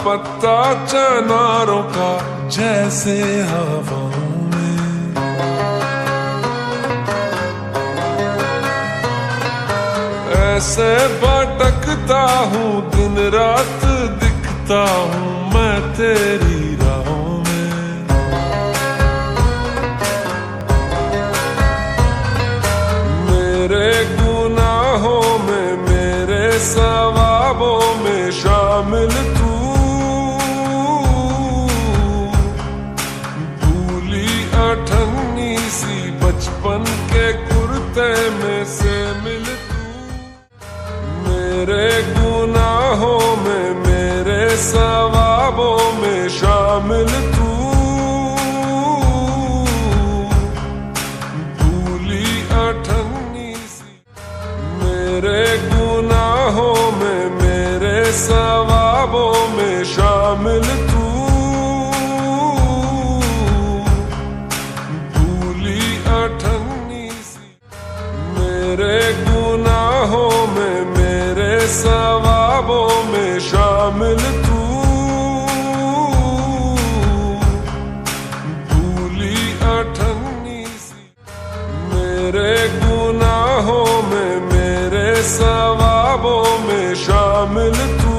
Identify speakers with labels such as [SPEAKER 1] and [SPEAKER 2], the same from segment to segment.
[SPEAKER 1] पत्ता चनारों का जैसे हवाओं में। ऐसे भटकता हूँ दिन रात, दिखता हूँ मैं तेरी राहों में। मेरे गुनाहों में, मेरे सवाबों में शामिल तू। भूली अठन्नी सी बचपन के कुर्ते में से मिल तू। मेरे गुनाहों में, मेरे सवाबों में शामिल तू। भूली अठन्नी सी मेरे गुनाहों में, मेरे सवाबों में शामिल तू। भूली अठन्नी सी मेरे गुनाहों में, मेरे सवाबों में शामिल तू। भूली अठन्नी सी मेरे गुनाहों में, मेरे सवाबों में शामिल तू।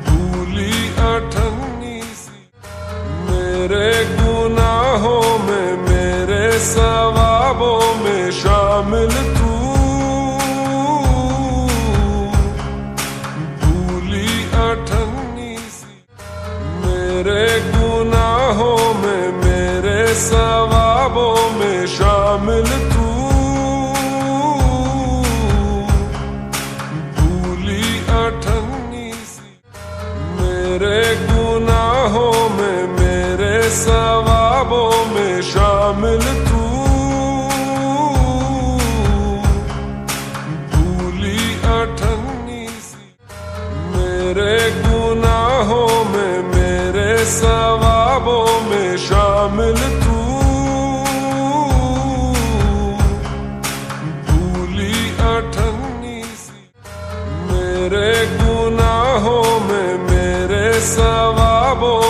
[SPEAKER 1] भूली अठन्नी सी मेरे गुनाहों में, मेरे सवाबों में शामिल तू। भूली अठन्नी सी मेरे गुनाहों में, मेरे सवाबों में शामिल तू। भूली अठन्नी सी मेरे गुनाहों में, मेरे सवाबों में शामिल तू। भूली अठन्नी सी मेरे गुनाहों में, मेरे सवाबों में शामिल तू। भूली अठन्नी सी मेरे गुनाहों में, मेरे सवाबों